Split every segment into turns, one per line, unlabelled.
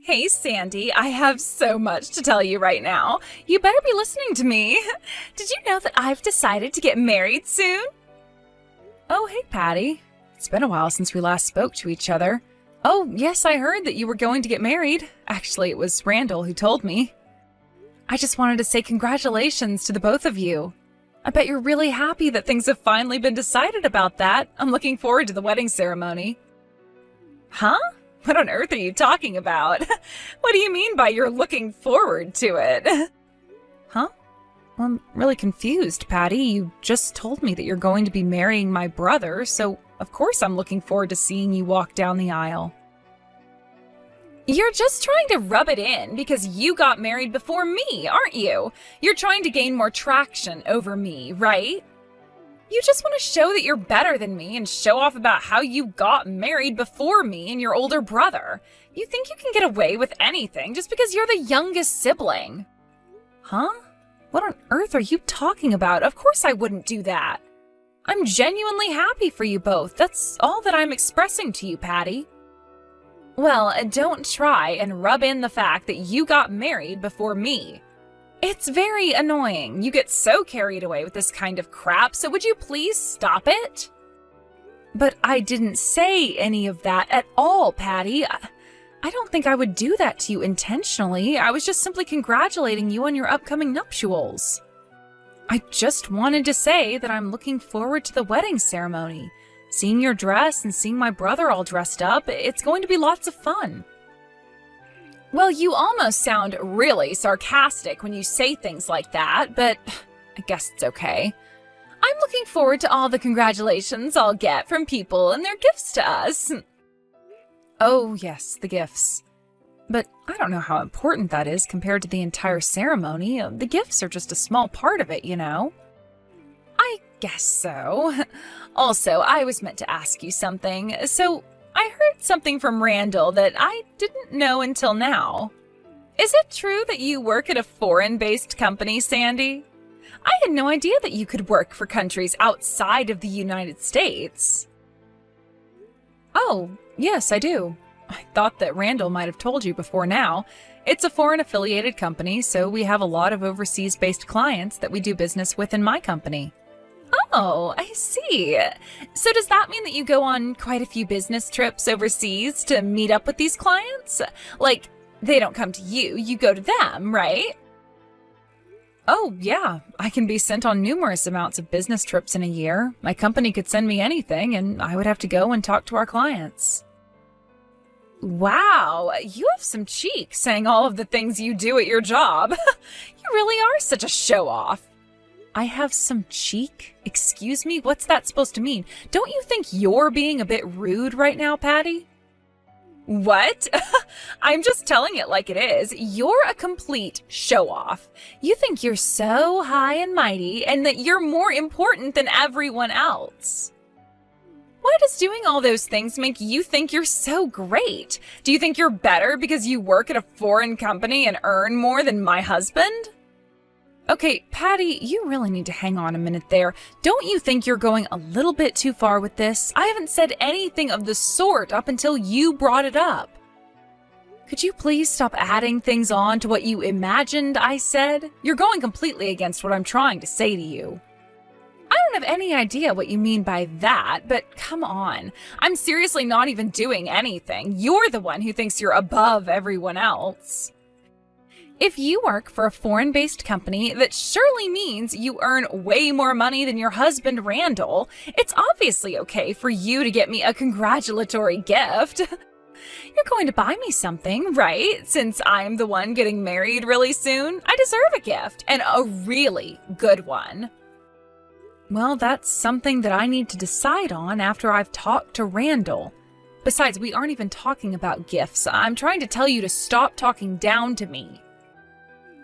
Hey, Sandy, I have so much to tell you right now. You better be listening to me. Did you know that I've decided to get married soon? Oh, hey, Patty. It's been a while since we last spoke to each other. Oh, yes, I heard that you were going to get married. Actually, it was Randall who told me. I just wanted to say congratulations to the both of you. I bet you're really happy that things have finally been decided about that. I'm looking forward to the wedding ceremony. Huh? What on earth are you talking about? What do you mean by you're looking forward to it? Huh? Well, I'm really confused, Patty. You just told me that you're going to be marrying my brother, so of course I'm looking forward to seeing you walk down the aisle. You're just trying to rub it in because you got married before me, aren't you? You're trying to gain more traction over me, right? You just want to show that you're better than me and show off about how you got married before me and your older brother. You think you can get away with anything just because you're the youngest sibling. Huh? What on earth are you talking about? Of course I wouldn't do that. I'm genuinely happy for you both. That's all that I'm expressing to you, Patty. Well, don't try and rub in the fact that you got married before me. It's very annoying. You get so carried away with this kind of crap, so would you please stop it? But I didn't say any of that at all, Patty. I don't think I would do that to you intentionally. I was just simply congratulating you on your upcoming nuptials. I just wanted to say that I'm looking forward to the wedding ceremony. Seeing your dress and seeing my brother all dressed up, it's going to be lots of fun. Well, you almost sound really sarcastic when you say things like that, but I guess it's okay. I'm looking forward to all the congratulations I'll get from people and their gifts to us. Oh, yes, the gifts. But I don't know how important that is compared to the entire ceremony. The gifts are just a small part of it, you know? I guess so. Also, I was meant to ask you something, so I heard something from Randall that I didn't know until now. Is it true that you work at a foreign-based company, Sandy? I had no idea that you could work for countries outside of the United States. Oh, yes, I do. I thought that Randall might have told you before now. It's a foreign-affiliated company, so we have a lot of overseas-based clients that we do business with in my company. Oh, I see. So does that mean that you go on quite a few business trips overseas to meet up with these clients? Like, they don't come to you, you go to them, right? Oh, yeah. I can be sent on numerous amounts of business trips in a year. My company could send me anything, and I would have to go and talk to our clients. Wow, you have some cheek saying all of the things you do at your job. You really are such a show-off. I have some cheek? Excuse me? What's that supposed to mean? Don't you think you're being a bit rude right now, Patty? What? I'm just telling it like it is. You're a complete show-off. You think you're so high and mighty and that you're more important than everyone else. Why does doing all those things make you think you're so great? Do you think you're better because you work at a foreign company and earn more than my husband? Okay, Patty, you really need to hang on a minute there. Don't you think you're going a little bit too far with this? I haven't said anything of the sort up until you brought it up. Could you please stop adding things on to what you imagined I said? You're going completely against what I'm trying to say to you. I don't have any idea what you mean by that, but come on. I'm seriously not even doing anything. You're the one who thinks you're above everyone else. If you work for a foreign-based company, that surely means you earn way more money than your husband, Randall. It's obviously okay for you to get me a congratulatory gift. You're going to buy me something, right? Since I'm the one getting married really soon, I deserve a gift, and a really good one. Well, that's something that I need to decide on after I've talked to Randall. Besides, we aren't even talking about gifts. I'm trying to tell you to stop talking down to me.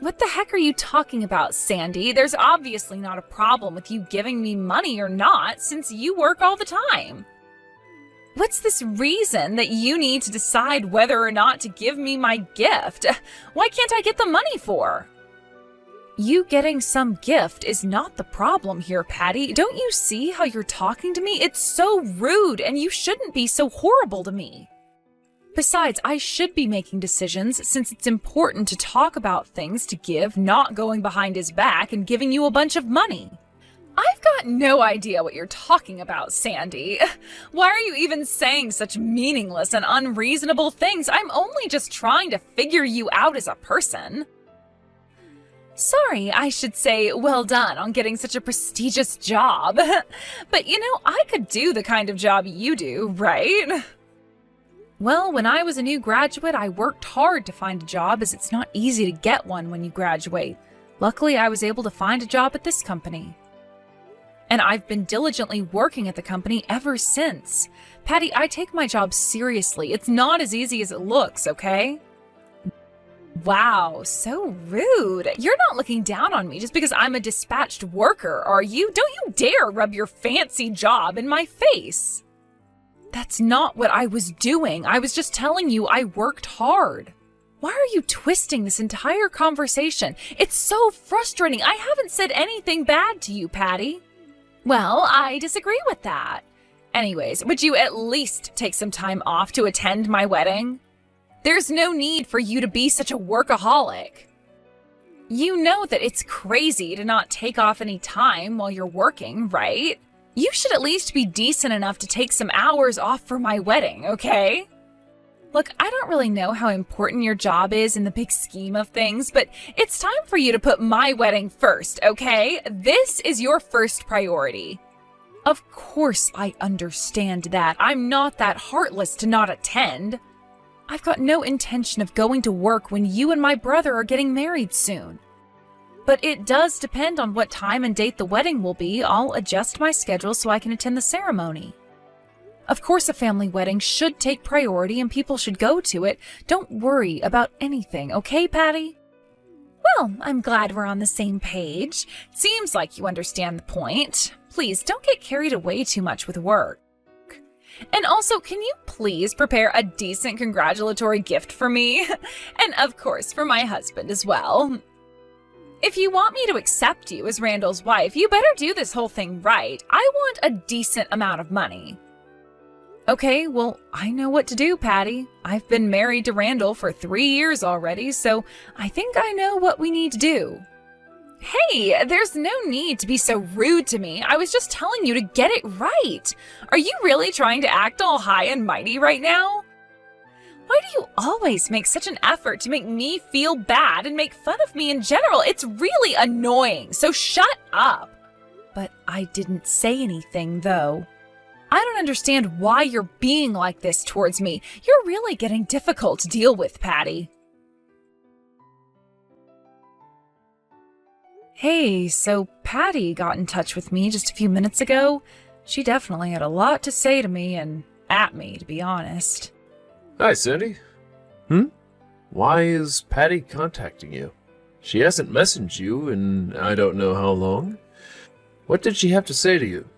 What the heck are you talking about, Sandy? There's obviously not a problem with you giving me money or not, since you work all the time. What's this reason that you need to decide whether or not to give me my gift? Why can't I get the money for? You getting some gift is not the problem here, Patty. Don't you see how you're talking to me? It's so rude, and you shouldn't be so horrible to me. Besides, I should be making decisions since it's important to talk about things to give, not going behind his back and giving you a bunch of money. I've got no idea what you're talking about, Sandy. Why are you even saying such meaningless and unreasonable things? I'm only just trying to figure you out as a person. Sorry, I should say well done on getting such a prestigious job. But I could do the kind of job you do, right? Well, when I was a new graduate, I worked hard to find a job as it's not easy to get one when you graduate. Luckily, I was able to find a job at this company. And I've been diligently working at the company ever since. Patty, I take my job seriously. It's not as easy as it looks, okay? Wow, so rude. You're not looking down on me just because I'm a dispatched worker, are you? Don't you dare rub your fancy job in my face. That's not what I was doing. I was just telling you I worked hard. Why are you twisting this entire conversation? It's so frustrating. I haven't said anything bad to you, Patty. Well, I disagree with that. Anyways, would you at least take some time off to attend my wedding? There's no need for you to be such a workaholic. You know that it's crazy to not take off any time while you're working, right? You should at least be decent enough to take some hours off for my wedding, okay? Look, I don't really know how important your job is in the big scheme of things, but it's time for you to put my wedding first, okay? This is your first priority. Of course I understand that. I'm not that heartless to not attend. I've got no intention of going to work when you and my brother are getting married soon. But it does depend on what time and date the wedding will be. I'll adjust my schedule so I can attend the ceremony. Of course, a family wedding should take priority and people should go to it. Don't worry about anything, okay, Patty? Well, I'm glad we're on the same page. Seems like you understand the point. Please, don't get carried away too much with work. And also, can you please prepare a decent congratulatory gift for me? And of course, for my husband as well. If you want me to accept you as Randall's wife, you better do this whole thing right. I want a decent amount of money. Okay, well, I know what to do, Patty. I've been married to Randall for 3 years already, so I think I know what we need to do. Hey, there's no need to be so rude to me. I was just telling you to get it right. Are you really trying to act all high and mighty right now? Why do you always make such an effort to make me feel bad and make fun of me in general? It's really annoying, so shut up. But I didn't say anything, though. I don't understand why you're being like this towards me. You're really getting difficult to deal with, Patty. Hey, so Patty got in touch with me just a few minutes ago. She definitely had a lot to say to me and at me, to be honest.
Hi, Sandy. Why is Patty contacting you? She hasn't messaged you in I don't know how long. What did she have to say to you?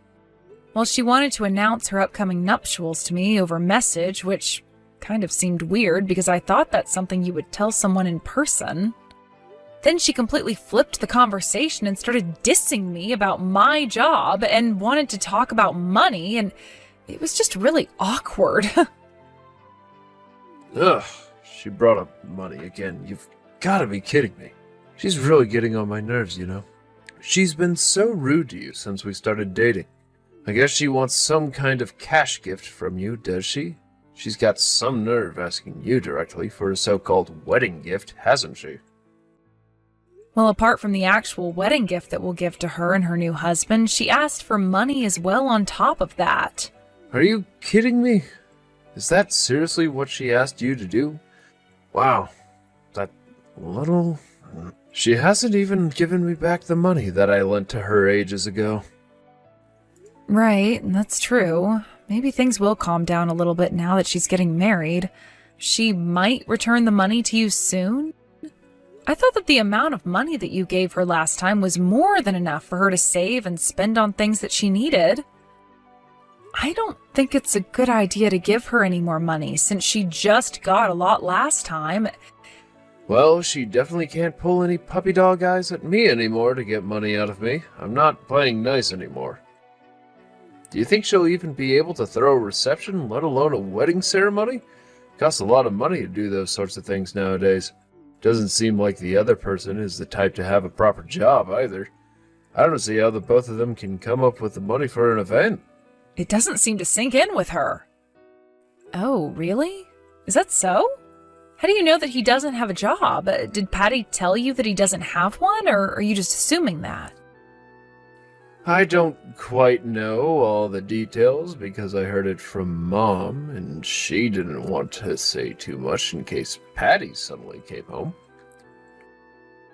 Well, she wanted to announce her upcoming nuptials to me over message, which kind of seemed weird because I thought that's something you would tell someone in person. Then she completely flipped the conversation and started dissing me about my job and wanted to talk about money, and it was just really awkward.
Ugh, she brought up money again. You've gotta be kidding me. She's really getting on my nerves, you know. She's been so rude to you since we started dating. I guess she wants some kind of cash gift from you, does she? She's got some nerve asking you directly for a so-called wedding gift, hasn't she?
Well, apart from the actual wedding gift that we'll give to her and her new husband, she asked for money as well on top of that.
Are you kidding me? Is that seriously what she asked you to do? Wow, that little... She hasn't even given me back the money that I lent to her ages ago.
Right, that's true. Maybe things will calm down a little bit now that she's getting married. She might return the money to you soon? I thought that the amount of money that you gave her last time was more than enough for her to save and spend on things that she needed. I don't think it's a good idea to give her any more money since she just got a lot last time.
Well, she definitely can't pull any puppy dog eyes at me anymore to get money out of me. I'm not playing nice anymore. Do you think she'll even be able to throw a reception, let alone a wedding ceremony? Costs a lot of money to do those sorts of things nowadays. Doesn't seem like the other person is the type to have a proper job either. I don't see how the both of them can come up with the money for an event.
It doesn't seem to sink in with her. Oh, really? Is that so? How do you know that he doesn't have a job? Did Patty tell you that he doesn't have one, or are you just assuming that?
I don't quite know all the details because I heard it from Mom, and she didn't want to say too much in case Patty suddenly came home.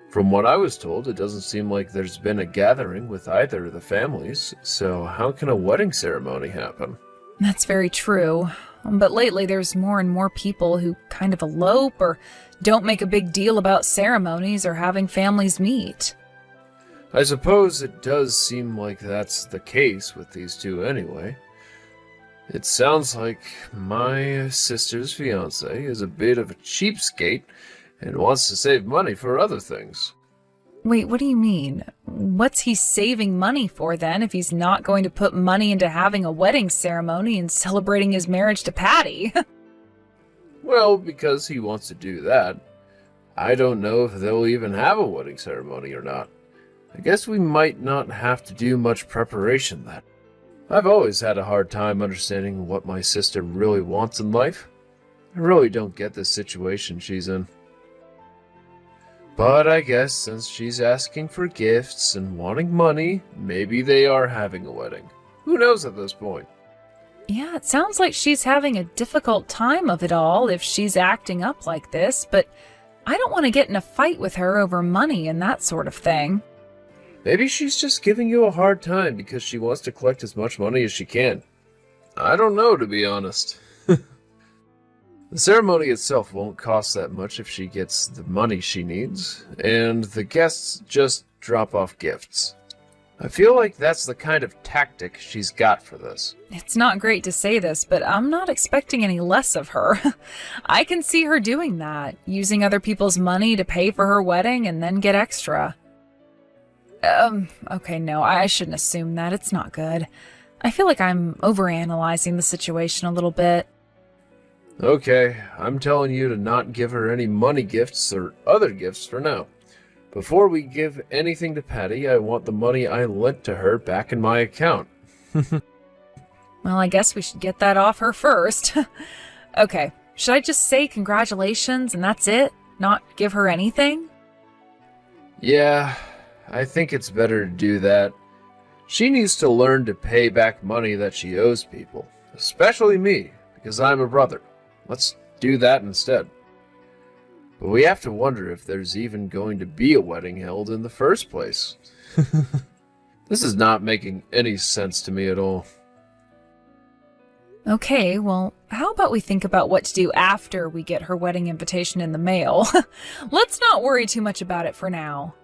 From what I was told, it doesn't seem like there's been a gathering with either of the families, so how can a wedding ceremony happen?
That's very true. But lately there's more and more people who kind of elope or don't make a big deal about ceremonies or having families meet.
I suppose it does seem like that's the case with these two anyway. It sounds like my sister's fiancé is a bit of a cheapskate and wants to save money for other things.
Wait, what do you mean? What's he saving money for then if he's not going to put money into having a wedding ceremony and celebrating his marriage to Patty?
Well, because he wants to do that. I don't know if they'll even have a wedding ceremony or not. I guess we might not have to do much preparation then. I've always had a hard time understanding what my sister really wants in life. I really don't get the situation she's in. But I guess since she's asking for gifts and wanting money, maybe they are having a wedding. Who knows at this point?
Yeah, it sounds like she's having a difficult time of it all if she's acting up like this, but I don't want to get in a fight with her over money and that sort of thing.
Maybe she's just giving you a hard time because she wants to collect as much money as she can. I don't know, to be honest. The ceremony itself won't cost that much if she gets the money she needs, and the guests just drop off gifts. I feel like that's the kind of tactic she's got for this.
It's not great to say this, but I'm not expecting any less of her. I can see her doing that, using other people's money to pay for her wedding and then get extra. Okay, no, I shouldn't assume that. It's not good. I feel like I'm overanalyzing the situation a little bit.
Okay, I'm telling you to not give her any money gifts or other gifts for now. Before we give anything to Patty, I want the money I lent to her back in my account.
Well, I guess we should get that off her first. Okay, should I just say congratulations and that's it? Not give her anything?
Yeah, I think it's better to do that. She needs to learn to pay back money that she owes people, especially me, because I'm a brother. Let's do that instead. But we have to wonder if there's even going to be a wedding held in the first place. This is not making any sense to me at all.
Okay, well, how about we think about what to do after we get her wedding invitation in the mail? Let's not worry too much about it for now.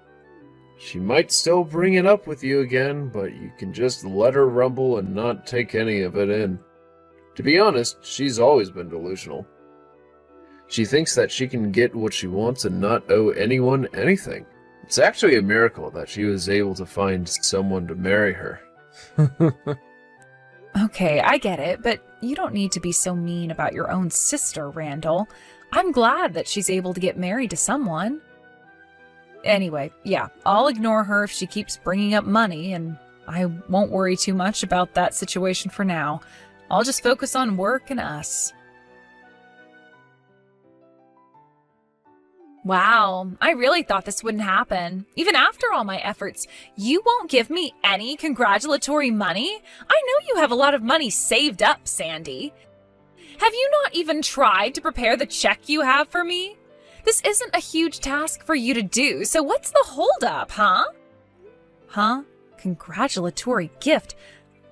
She might still bring it up with you again, but you can just let her rumble and not take any of it in. To be honest, she's always been delusional. She thinks that she can get what she wants and not owe anyone anything. It's actually a miracle that she was able to find someone to marry her.
Okay, I get it, but you don't need to be so mean about your own sister, Randall. I'm glad that she's able to get married to someone. Anyway, yeah, I'll ignore her if she keeps bringing up money, and I won't worry too much about that situation for now. I'll just focus on work and us. Wow, I really thought this wouldn't happen. Even after all my efforts, you won't give me any congratulatory money? I know you have a lot of money saved up, Sandy. Have you not even tried to prepare the check you have for me? This isn't a huge task for you to do, so what's the holdup, huh? Huh? Congratulatory gift?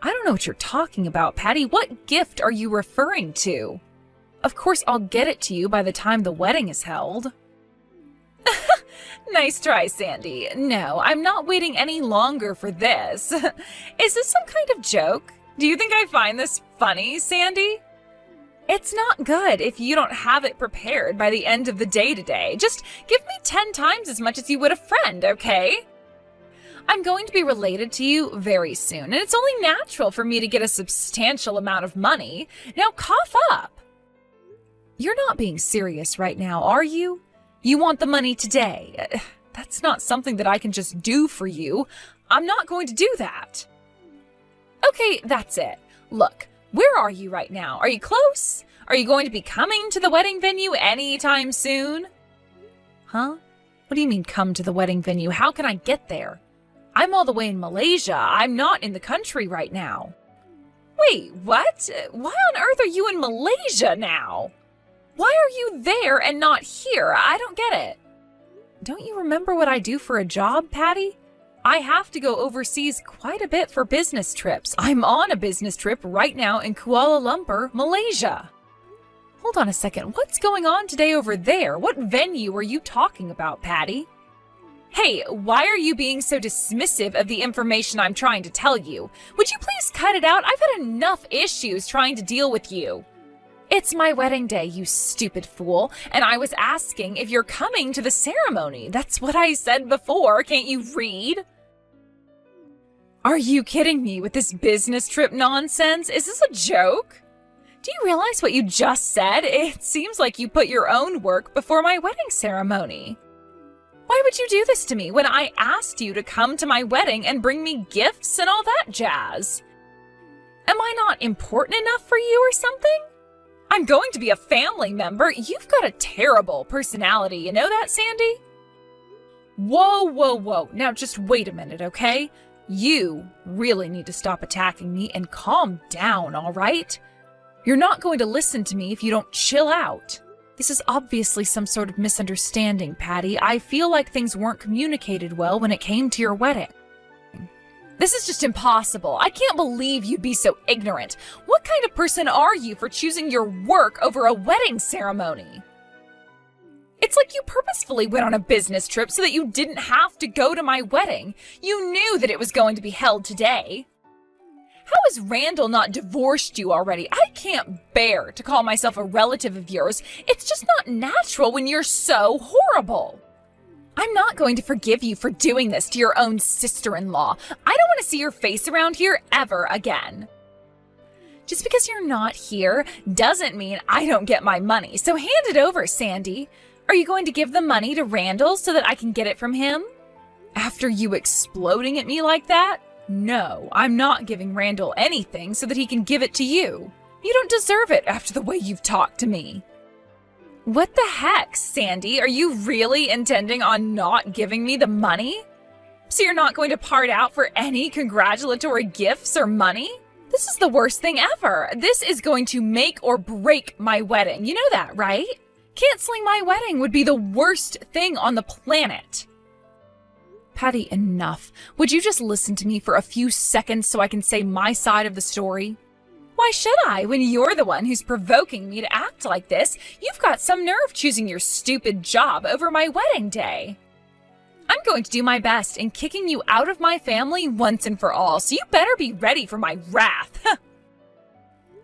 I don't know what you're talking about, Patty. What gift are you referring to? Of course, I'll get it to you by the time the wedding is held. Nice try, Sandy. No, I'm not waiting any longer for this. Is this some kind of joke? Do you think I find this funny, Sandy? It's not good if you don't have it prepared by the end of the day today. Just give me 10 times as much as you would a friend, okay? I'm going to be related to you very soon, and it's only natural for me to get a substantial amount of money. Now cough up. You're not being serious right now, are you? You want the money today. That's not something that I can just do for you. I'm not going to do that. Okay, that's it. Look, where are you right now? Are you close? Are you going to be coming to the wedding venue anytime soon? Huh? What do you mean come to the wedding venue? How can I get there? I'm all the way in Malaysia. I'm not in the country right now. Wait, what? Why on earth are you in Malaysia now? Why are you there and not here? I don't get it. Don't you remember what I do for a job, Patty? I have to go overseas quite a bit for business trips. I'm on a business trip right now in Kuala Lumpur, Malaysia. Hold on a second. What's going on today over there? What venue are you talking about, Patty? Hey, why are you being so dismissive of the information I'm trying to tell you? Would you please cut it out? I've had enough issues trying to deal with you. It's my wedding day, you stupid fool, and I was asking if you're coming to the ceremony. That's what I said before. Can't you read? Are you kidding me with this business trip nonsense? Is this a joke? Do you realize what you just said? It seems like you put your own work before my wedding ceremony. Why would you do this to me when I asked you to come to my wedding and bring me gifts and all that jazz? Am I not important enough for you or something? I'm going to be a family member. You've got a terrible personality. You know that, Sandy? Whoa, whoa, whoa. Now just wait a minute, okay? You really need to stop attacking me and calm down, all right? You're not going to listen to me if you don't chill out. This is obviously some sort of misunderstanding, Patty. I feel like things weren't communicated well when it came to your wedding. This is just impossible. I can't believe you'd be so ignorant. What kind of person are you for choosing your work over a wedding ceremony? It's like you purposefully went on a business trip so that you didn't have to go to my wedding. You knew that it was going to be held today. How has Randall not divorced you already? I can't bear to call myself a relative of yours. It's just not natural when you're so horrible. I'm not going to forgive you for doing this to your own sister-in-law. I don't want to see your face around here ever again. Just because you're not here doesn't mean I don't get my money, so hand it over, Sandy. Are you going to give the money to Randall so that I can get it from him? After you exploding at me like that? No, I'm not giving Randall anything so that he can give it to you. You don't deserve it after the way you've talked to me. What the heck, Sandy? Are you really intending on not giving me the money? So you're not going to part out for any congratulatory gifts or money? This is the worst thing ever. This is going to make or break my wedding. You know that, right? Canceling my wedding would be the worst thing on the planet. Patty, enough. Would you just listen to me for a few seconds so I can say my side of the story? Why should I, when you're the one who's provoking me to act like this? You've got some nerve choosing your stupid job over my wedding day. I'm going to do my best in kicking you out of my family once and for all, so you better be ready for my wrath.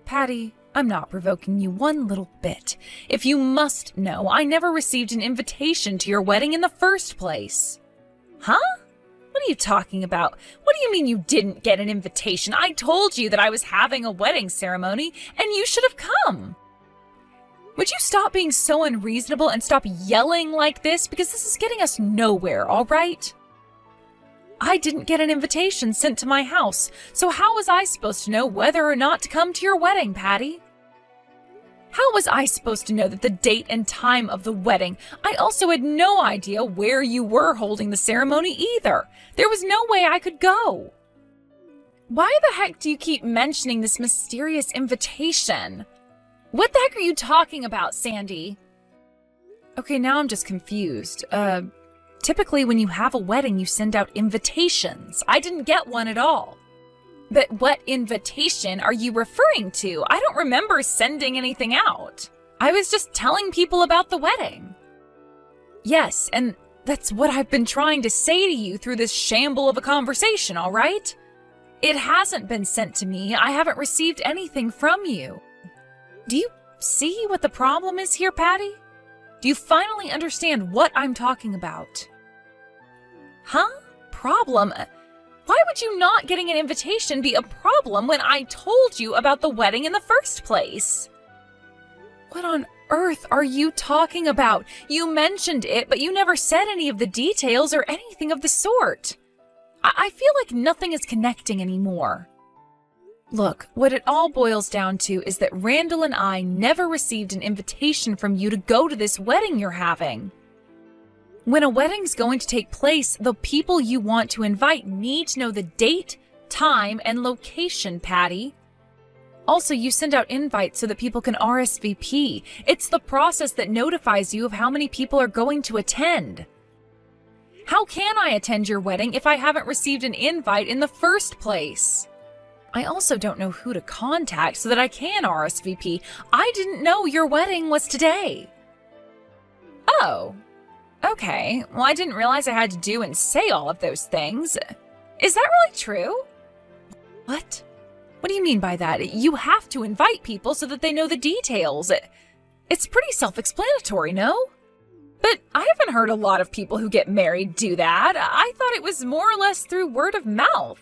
Patty, I'm not provoking you one little bit. If you must know, I never received an invitation to your wedding in the first place. Huh? What are you talking about? What do you mean you didn't get an invitation? I told you that I was having a wedding ceremony, and you should have come. Would you stop being so unreasonable and stop yelling like this? Because this is getting us nowhere, all right? I didn't get an invitation sent to my house, so how was I supposed to know whether or not to come to your wedding, Patty? How was I supposed to know that the date and time of the wedding? I also had no idea where you were holding the ceremony either. There was no way I could go. Why the heck do you keep mentioning this mysterious invitation? What the heck are you talking about, Sandy? Okay, now I'm just confused. Typically when you have a wedding, you send out invitations. I didn't get one at all. But what invitation are you referring to? I don't remember sending anything out. I was just telling people about the wedding. Yes, and that's what I've been trying to say to you through this shamble of a conversation, all right? It hasn't been sent to me. I haven't received anything from you. Do you see what the problem is here, Patty? Do you finally understand what I'm talking about? Huh? Problem? Why would you not getting an invitation be a problem when I told you about the wedding in the first place? What on earth are you talking about? You mentioned it, but you never said any of the details or anything of the sort. I feel like nothing is connecting anymore. Look, what it all boils down to is that Randall and I never received an invitation from you to go to this wedding you're having. When a wedding's going to take place, the people you want to invite need to know the date, time, and location, Patty. Also, you send out invites so that people can RSVP. It's the process that notifies you of how many people are going to attend. How can I attend your wedding if I haven't received an invite in the first place? I also don't know who to contact so that I can RSVP. I didn't know your wedding was today. Oh, okay. Well, I didn't realize I had to do and say all of those things. Is that really true? What? What do you mean by that? You have to invite people so that they know the details. It's pretty self-explanatory, no? But I haven't heard a lot of people who get married do that. I thought it was more or less through word of mouth.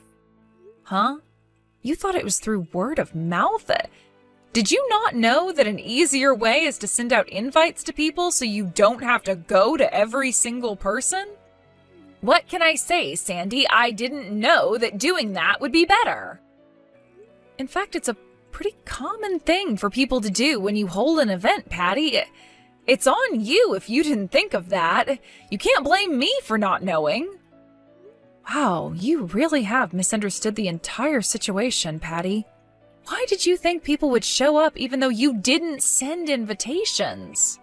Huh? You thought it was through word of mouth? Did you not know that an easier way is to send out invites to people so you don't have to go to every single person? What can I say, Sandy? I didn't know that doing that would be better. In fact, it's a pretty common thing for people to do when you hold an event, Patty. It's on you if you didn't think of that. You can't blame me for not knowing. Wow, you really have misunderstood the entire situation, Patty. Why did you think people would show up even though you didn't send invitations?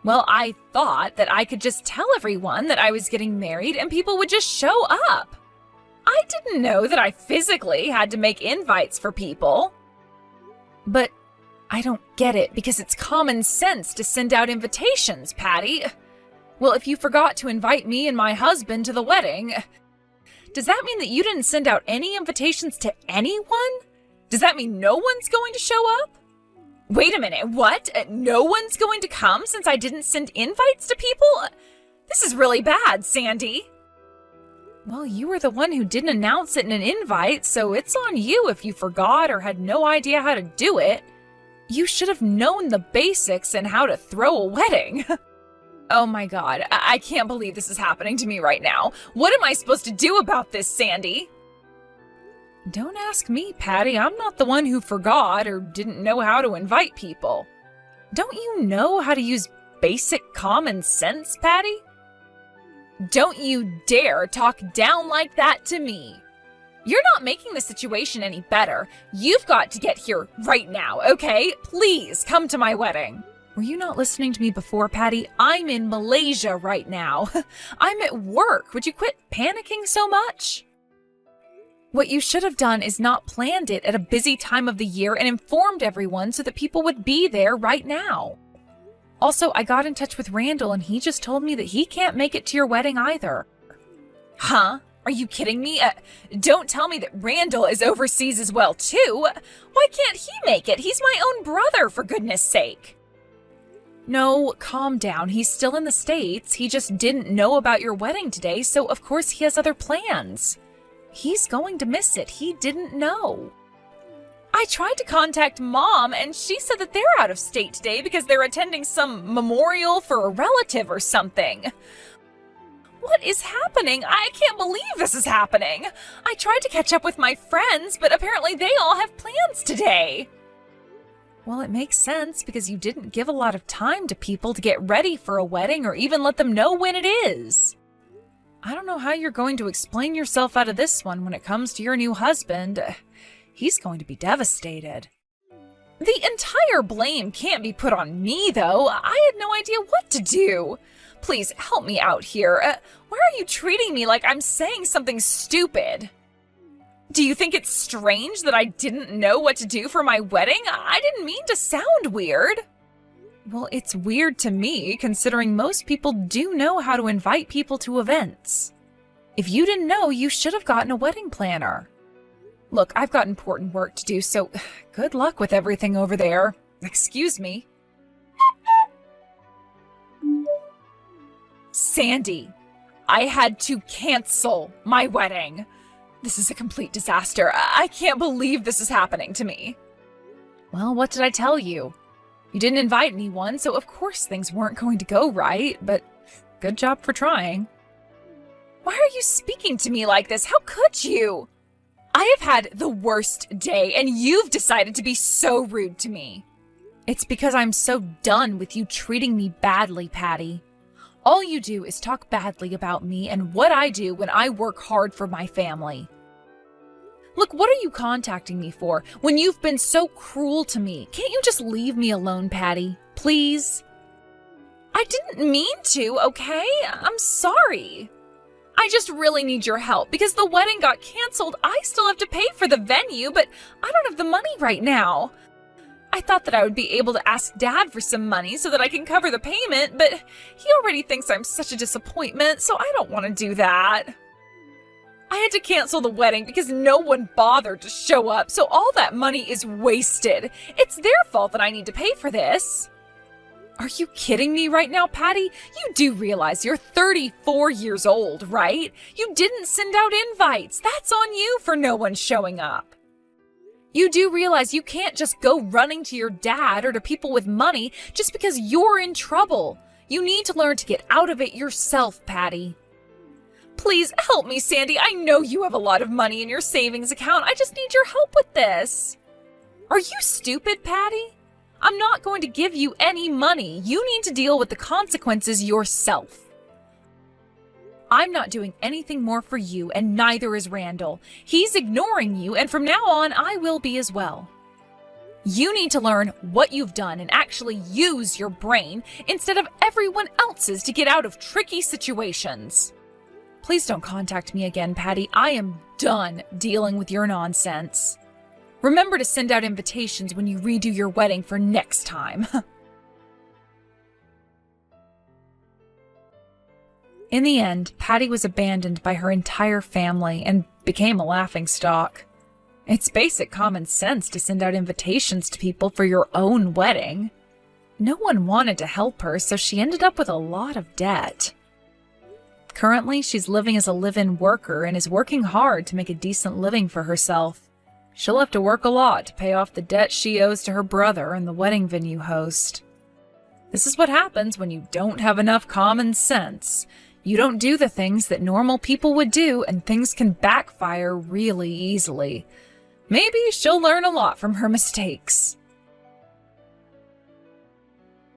Well, I thought that I could just tell everyone that I was getting married and people would just show up. I didn't know that I physically had to make invites for people. But I don't get it because it's common sense to send out invitations, Patty. Well, if you forgot to invite me and my husband to the wedding, does that mean that you didn't send out any invitations to anyone? Does that mean no one's going to show up? Wait a minute, what? No one's going to come since I didn't send invites to people? This is really bad, Sandy. Well, you were the one who didn't announce it in an invite, so it's on you if you forgot or had no idea how to do it. You should have known the basics and how to throw a wedding. Oh my God, I can't believe this is happening to me right now. What am I supposed to do about this, Sandy? Don't ask me, Patty. I'm not the one who forgot or didn't know how to invite people. Don't you know how to use basic common sense, Patty? Don't you dare talk down like that to me. You're not making the situation any better. You've got to get here right now, okay? Please come to my wedding. Were you not listening to me before, Patty? I'm in Malaysia right now. I'm at work. Would you quit panicking so much? What you should have done is not planned it at a busy time of the year and informed everyone so that people would be there right now. Also, I got in touch with Randall and he just told me that he can't make it to your wedding either. Huh? Are you kidding me? Don't tell me that Randall is overseas as well, too. Why can't he make it? He's my own brother, for goodness sake. No, calm down. He's still in the States. He just didn't know about your wedding today, so of course he has other plans. He's going to miss it. He didn't know. I tried to contact Mom, and she said that they're out of state today because they're attending some memorial for a relative or something. What is happening? I can't believe this is happening. I tried to catch up with my friends, but apparently they all have plans today. Well, it makes sense because you didn't give a lot of time to people to get ready for a wedding or even let them know when it is. I don't know how you're going to explain yourself out of this one when it comes to your new husband. He's going to be devastated. The entire blame can't be put on me, though. I had no idea what to do. Please help me out here. Why are you treating me like I'm saying something stupid? Do you think it's strange that I didn't know what to do for my wedding? I didn't mean to sound weird. Well, it's weird to me, considering most people do know how to invite people to events. If you didn't know, you should have gotten a wedding planner. Look, I've got important work to do, so good luck with everything over there. Excuse me. Sandy, I had to cancel my wedding. This is a complete disaster. I can't believe this is happening to me. Well, what did I tell you? You didn't invite anyone, so of course things weren't going to go right, but good job for trying. Why are you speaking to me like this? How could you? I have had the worst day, and you've decided to be so rude to me. It's because I'm so done with you treating me badly, Patty. All you do is talk badly about me and what I do when I work hard for my family. Look, what are you contacting me for when you've been so cruel to me? Can't you just leave me alone, Patty? Please? I didn't mean to, okay? I'm sorry. I just really need your help because the wedding got canceled. I still have to pay for the venue, but I don't have the money right now. I thought that I would be able to ask Dad for some money so that I can cover the payment, but he already thinks I'm such a disappointment, so I don't want to do that. I had to cancel the wedding because no one bothered to show up, so all that money is wasted. It's their fault that I need to pay for this. Are you kidding me right now, Patty? You do realize you're 34 years old, right? You didn't send out invites. That's on you for no one showing up. You do realize you can't just go running to your dad or to people with money just because you're in trouble. You need to learn to get out of it yourself, Patty. Please help me, Sandy. I know you have a lot of money in your savings account. I just need your help with this. Are you stupid, Patty? I'm not going to give you any money. You need to deal with the consequences yourself. I'm not doing anything more for you, and neither is Randall. He's ignoring you, and from now on, I will be as well. You need to learn what you've done and actually use your brain instead of everyone else's to get out of tricky situations. Please don't contact me again, Patty. I am done dealing with your nonsense. Remember to send out invitations when you redo your wedding for next time. In the end, Patty was abandoned by her entire family and became a laughingstock. It's basic common sense to send out invitations to people for your own wedding. No one wanted to help her, so she ended up with a lot of debt. Currently, she's living as a live-in worker and is working hard to make a decent living for herself. She'll have to work a lot to pay off the debt she owes to her brother and the wedding venue host. This is what happens when you don't have enough common sense. You don't do the things that normal people would do, and things can backfire really easily. Maybe she'll learn a lot from her mistakes.